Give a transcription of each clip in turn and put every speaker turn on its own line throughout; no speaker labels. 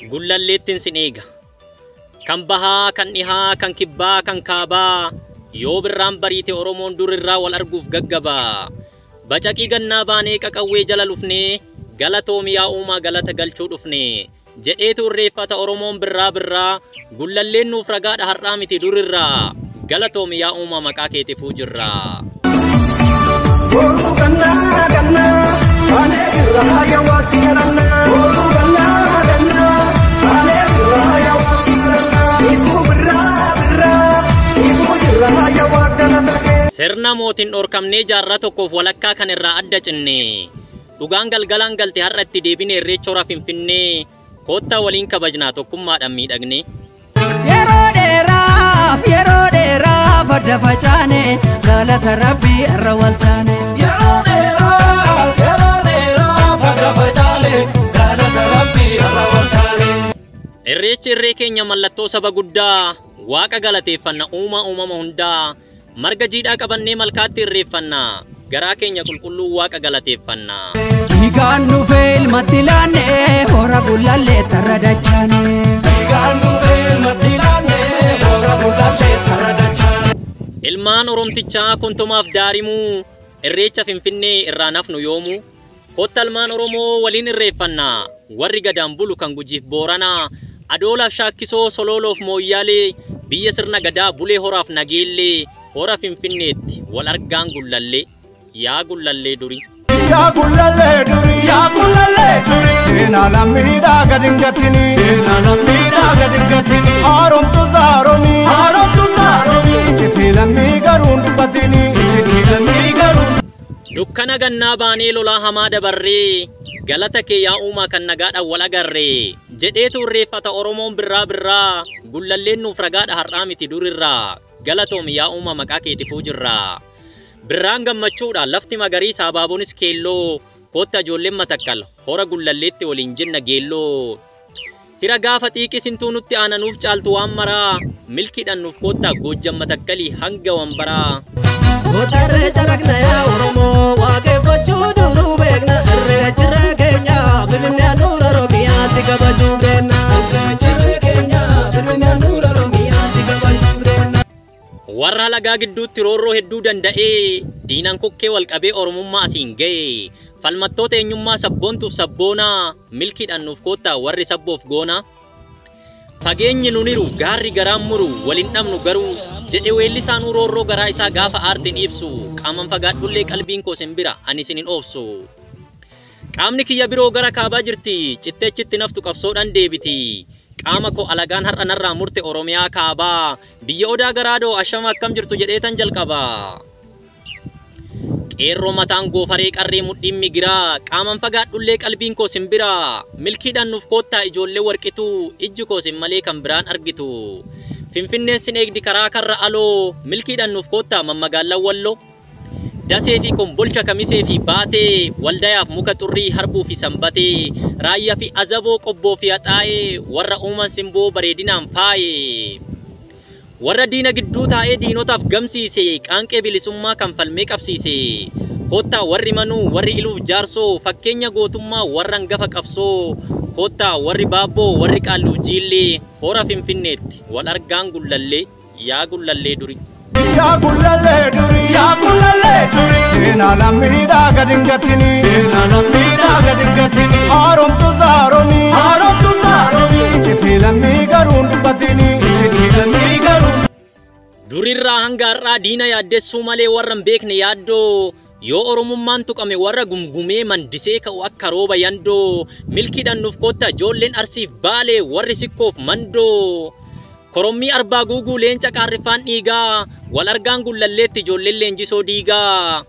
gullalleettin sin eega. Kan bahaa, kan dhihaa, kan kibbaa, kan kaabaa, yoo birraan bariite Oromoon durirraa wal arguuf gaggabaa. Bacaqii gannaa baanee qaqawwee jala lufnee, galatoomi yaa uumaa galata galchuu dhufne. Jedheetu irreeffata Oromoon birraa, gullalleen nuuf ragaadha har'aa miti durirraa. Galatoomi yaa uumaa maqaa keetiifuu jirraa. Sirna mootiin dhorkamnee jaarraa tokkoof walakkaa kan irraa adda cinne. Dhugaan galgalaan galte har'a itti deebine irreecha hora Finfinnee. Koottaa waliin kabajnaa tokkummaadhaan miidhagne.
Yeroo dheeraaf adda facaane galata Rabbii irra waltaane. Yeroo dheeraaf adda facaane galata Rabbii irra waltaane.
Irreechi irree keenya mallattoo saba guddaa waaqa galateeffanna uumama hundaa. Marga jiidhaa qabannee malkaatti irreeffanna garaa keenya qulqulluu waaqa galateeffanna.
Dhiigaan dhufee ilmatti laannee hora gullallee tarra dachaane. Dhiigaan dhufee ilmatti laannee hora gullallee tarra dachaane.
Ilmaan Oromtichaa kuntumaaf daarimuu irreecha Finfinnee irraa nafnu yoomu. Kotta ilmaan Oromoo waliin irreeffanna warri gadaan bulu kan Gujiif Booranaa. Adoolaaf Shaakkisoo Sololoof Mooyyaalee biyya sirna gadaa bulee horaaf nageellee. Hora Finfinneetti wal argaan gullallee yaa gullallee duri.
Yaa gullallee duri, yaa gullallee duri. Seenaa lammiidhaa gad hin gatini. Seenaa lammiidhaa gad hin gatini. Haaromtu saaroni. Haaromtu saaroni. Iccitii lammii garuu hin dubbatini. Iccitii lammii garuu.
Dukkana gannaa baanee lolaa hamaa dabarree. Galata kee yaa uumaa kan nagaadhaan wal agarree. Jedheetu irreeffata Oromoon birraa gullalleen nuuf ragaadha har'aa miti durirraa. Galatoomi yaa uumaa maqaa keetiifuu jirraa. Birraan gammachuudhaan lafti magariisa abaabonis keelloo. Kootta ijoolleen Matakkal hora gullalleetti waliin jenna geelloo. Fira gaafa xiiqisintuu nutti aananuuf caaltu waan maraa. Milkiidhaan nuuf koottaa Goojjam Matakkalii hanga Wambaraa.
Kotarree jalaqna yaa Oromoo waaqeffachuu duruu beekna. Irreechirree keenya Finfinnee nuura Oromiyaatti kabajuu deemna. Irreechirree keenya Finfinnee nuura Oromiyaatti kabajuu deemna.
Warra lagaa gidduutti roorroo hedduu danda'ee diinaan kokkee wal qabee Oromummaa asiin ga'e. Falmattoota eenyummaa sabboontuuf sabboonaa milkiidhaan nuuf koottaa warri sabboof goona. Fageenyi nuniru gaarri garaan muru waliin dhabnu garuu jedhe weellisaanuu roorroo garaa isaa gaafa aartiin ibsu qaaman fagaadhullee qalbiin koo simbira ani isin hin oobsu. Qaamni kiyya biroo gara kaabaa jirti citteechitti naftu qabsoodhaan deebiti. Qaama koo alagaan har'a narraa murte Oromiyaa kaabaa biyya odaa garaadoo ashama akkam jirtu jedheetan jalqabaa. Qeerroo mataan goofaree qarree mudhiin migiraa qaaman fagaadhullee qalbiin koo simbira milkiidhaan nuuf koottaa ijoollee warqituu ijji koo sin malee kan biraan argitu. Finfinneen sin eegdi karaa karra aloo milkiidhaan nuuf koottaa mammagaallan Walloo. Dasee fi Kombolcha Kamisee fi Baatee Waldayaaf muka xurrii harbuu fi Sanbatee Raayyaa fi Azaboo qobboo fi Haxaa'ee warra uuman simboo bareedinaan faaye. Warra diina gidduu taa'ee diinotaaf gamsiise qaanqee bilisummaa kan falmee qabsiise. Koottaa warri manuu warri iluuf jaarsoo fakkeenya gootummaa warra hangafa qabsoo. Koottaa warri baabboo warri qaalluuf jiillee hora Finfinneetti wal argaan gullallee yaa gullallee duri.
Yaa gullallee duri, yaa gullallee duri. Seenaa lammiidhaa gad hin gatini. Seenaa lammiidhaa gad hin gatini. Haaromtu saaroni. Haaromtu saaroni. Iccitii lammii garuu hin dubbatini. Iccitii lammii garuu.
Durirraa hanga har'aa diina yaaddessuu malee warra hin beekne yaaddoo. Yoo Oromummaan tuqame warra gumgumee mandisee ka'u akka rooba yandoo. Milkiidhaan nuuf koottaa ijoolleen Arsiif Baalee warri Sikkoof Mandoo. Korommii arbaa guuguu leenca qaarriffaan dhiigaa wal argaan gullalleetti ijoolleen leenjisoo diigaa.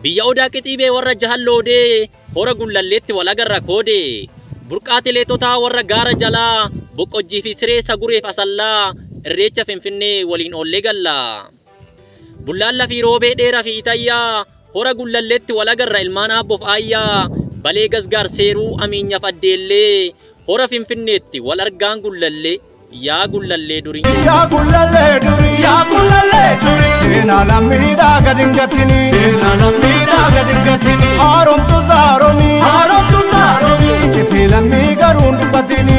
Biyya odaa qixibee warra jahalloodee hora gullalleetti wal agarra koodee. Burqaati leetotaa warra gaara jalaa boqqojjii fi siree sagureef asallaa irreecha Finfinnee waliin oollee gallaa. Bullaalla fi roobee dheeraa fi itayyaa hora gullalleetti wal agarra ilmaan abboof aayyaa. Balee Gasgaar seeruu amiinyaaf addeellee hora Finfinneetti wal argaan gullallee. Yaa gullallee duri.
Yaa gullallee duri, yaa gullallee duri. Seenaa lammiidhaa gad hin gatini. Seenaa lammiidhaa gad hin gatini. Haaromtu saaroni. Haaromtu saaroni. Iccitii lammii garuu hin dubbatini.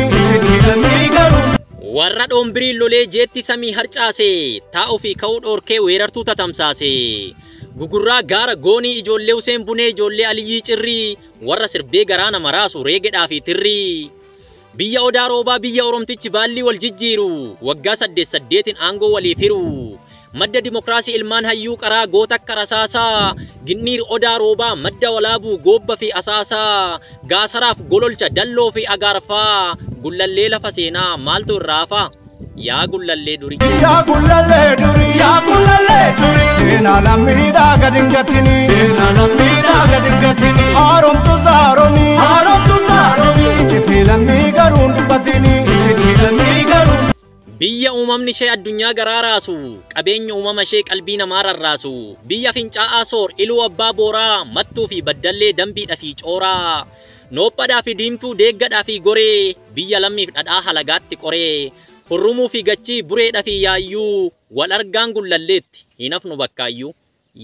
Waraana dhoombirii lolee jeetti samii harcaase taa'uu fi ka'uu dhoorkee weerartuu tatamsaase. Gugurraa gaara goonii ijoollee Useen Bunee ijoollee Aliyyii Cirrii warra sirbee garaa nama raasu reegedhaa fi tirrii. Biyya Odaa Roobaa biyya Oromtichi baallii wal jijjiiru waggaa 8 aangoo waliif hiru. Madda dimokiraasii ilmaan hayyuu qaraa goota akka rasaasaa ginniir Odaa Roobaa madda walaabuu goobba fi asaasaa gaasaraaf gololcha dalloo fi agaarfaa gullallee lafa seenaa maaltu irraafa yaa gullallee duri
yaa gullallee duri yaa gullallee duri seenaa lammiidhaa gad hin gatini seenaa lammiidhaa gad hin gatini haaromtu saaromii iccitii lammii garuu hin dubbatini iccitii lammii garuu
biyya uumamni ishee addunyaa garaa raasu qabeenya uumama ishee qalbii namaa rarraasu biyya fincaa'aa soor iluu abbaa booraa mattuu fi baddallee dambiidha fi cooraa noophadhaa fi diimtuu deeggadhaa fi goree biyya lammiif dhadhaa halagaatti qoree hurrumuu fi gachii bureedha fi yaayyuu wal argaan gullalleetti hin hafnu bakkaayyuu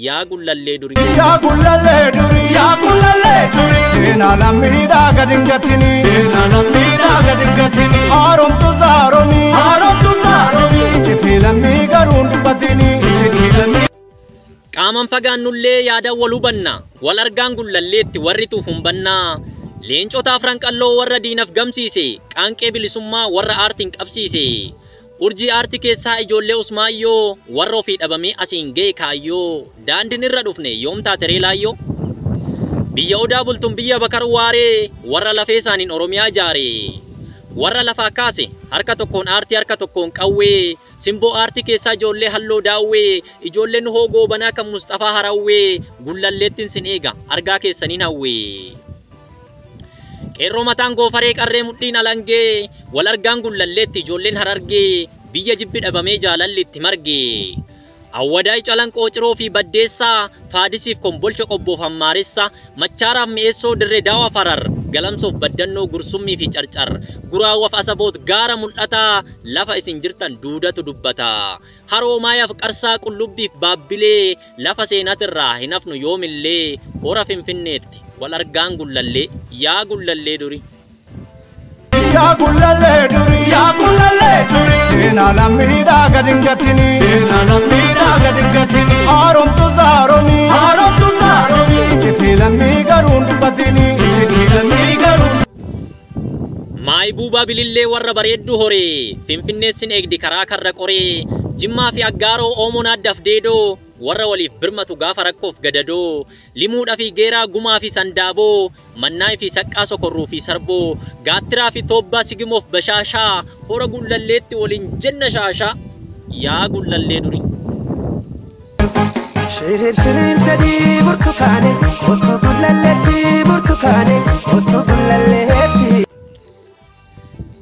yaa gullallee duri
yaa gullallee duri yaa gullallee duri seenaa lammiidhaa gad hin gatini seenaa lammiidhaa gad hin gatini haaromtu saaromii iccitii lammii garuu hin dubbatini iccitii lammii
qaaman fagaannullee yaadaan wal hubanna wal argaan gullalleetti warri tuuf humbanna leencotaaf ranqalloo warra diinaf gamsiise qaanqee bilisummaa warra aartiin qabsiise urjii aartii keessaa ijoollee Usmaayyoo warra ofii dhabamee asiin ga'e kaayyoo daandiin irra dhufne yoom taate reelaayyoo biyya Odaa bultuun biyya Bakar Waaree warra lafee isaaniin Oromiyaa jaare warra lafaa kaase harka tokkoon aartii harka tokkoon qawwee simboo aartii keessaa ijoollee halloo daawwee ijoolleen hoogoo banaa kan Mustafaa Harawwee gullalleettiin sin eega argaa keessaniin hawwee qeerroo mataan goofaree qarree mudhiin alangee wal argaan gullalleetti ijoolleen Harargee biyya jibbi dhabamee jaalalli itti margee awwadaay calanqoo ciroo fi baddeessaa faadisiif kombolcha qobboof hammaaressa machaaraaf mi'eessoo dirree daawwa farar galamsoof baddannoo gursummii fi carcar guraawwaaf asaboot gaara mul'ataa lafa isin jirtan duudatu dubbata haroo maayaaf qarsaa qullubbiif baabbilee lafa seenatirraa hin hafnu yoomillee hora finfinneetti wal argaan gullallee yaa gullallee duri
yaa gullallee duri yaa gullallee duri seenaa lammiidhaa gad hin gatini seenaa lammiidhaa gad hin gatini haaromtu saaromii iccitii lammii garuu hin dubbatini iccitii lammii garuu
Maayi buubaa bilillee warra bareedduu horee finfinneessin eegdi karaa karra qoree Jimmaa fi Aggaaroo Oomoon addaaf deedoo warra waliif birmatu gaafa rakkoof gadadoo limuudha fi geeraa gumaa fi sandaaboo mannaa fi saqqaa sokorruu fi sarboo gaattiraa fi toobbaa sigimoof bashaashaa hora gullalleetti waliin jenna shaashaa yaa gullallee duri
Shirir tadii burtukaane otoo gullalleetti burtukaane otoo gullalleetti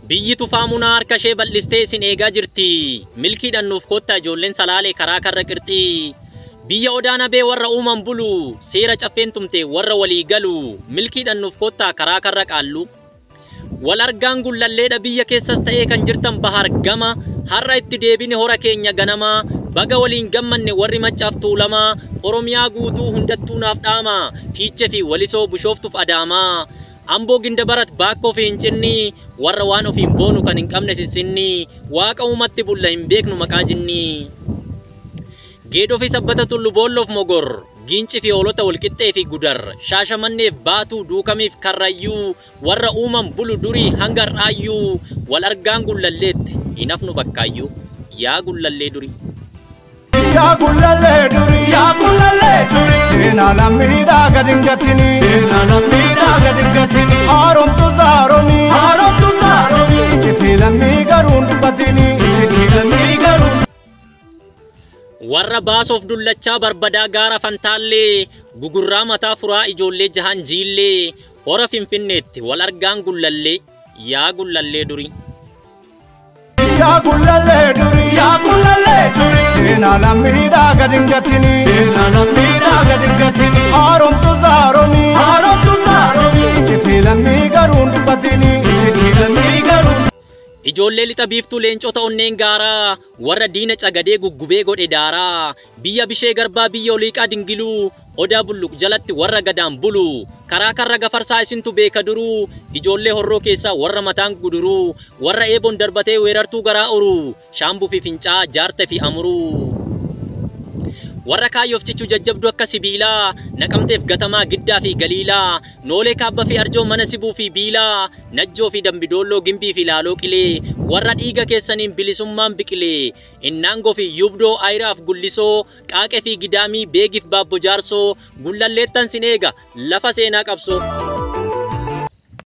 biyyi tufaamunaa harka ishee bal'istee isin eegaa jirti milkiidhaan nuuf kottaa ijoolleen salaalee karaa karra qirxii biyya Odaa nabee warra uuman bulu seera caffeen tumte warra walii galu milkiidhaan nuuf kottaa karaa karra qaallu wal argaan gullalleedha biyya keessas ta'ee kan jirtan bahar gama har'a itti deebine hora keenya ganama baga waliin gammanne warri Maccaaf Tuulamaa Oromiyaa guutuu hundattuu naaf dhaama Fiichee fi Walisoo Bishooftuuf Adaamaa Amboo Gindabarat baakoo fi Hincinni warra waan ofiin boonu kan hin qabne sissinni waaqa uumatti bulla hin beeknu maqaa jinni geedoo fi sabbata tullu boolloof mogor giinci fi hoolota walqixxee fi gudar shaashamanneef baatuu duukamiif karrayyuu warra uuman bulu durii hanga har'aayyuu wal argaan gullalleetti hin hafnu bakkaayyuu yaa gullallee duri
yaa gullallee duri yaa gullallee duri seenaa lammiidhaa gad hin gatini seenaa lammiidhaa gad hin gatini haaromtu saaromii iccitii lammii garuu hin dubbatini iccitii lammii garuu
warra baasoof dullachaa barbadaa gaara fantaallee gugurraa mataa furaa ijoollee jahan jiillee hora finfinneetti wal argaan gullallee yaa gullallee duri
yaa gullallee duri yaa gullallee duri seenaa lammiidhaa gad hin gatini seenaa lammiidhaa gad hin gatini haaromtu saaromii iccitii lammii garuu hin dubbatini iccitii lammii garuu
ijoollee lixa biiftuu leencota onneen gaaraa warra diina cagadee guggubee godhe daaraa biyya bishee garbaa biyya oliiqaa dingiluu odaa bulluq jalatti warra gadaan bulu karaa karra gafarsaa isintu beeka duruu ijoollee horroo keessaa warra mataan guduruu warra eeboon darbatee weerartuu garaa uruu shaambuu fi fincaa jaarta fi amuruu warra kaayyoof cichuu jajjabdu akka sibiilaa naqamteef gatamaa giddaa fi galiilaa noolee kaabba fi arjoo mana sibuu fi biilaa najjoo fi dambidoolloo gimbii fi laaloo qilee warra dhiiga keessaniin bilisummaan biqilee innaangoo fi yubdoo ayiraaf gullisoo qaaqee fi gidaamii beegiif baabbo jaarsoo gullalleettan sin eega lafa seenaa qabsoo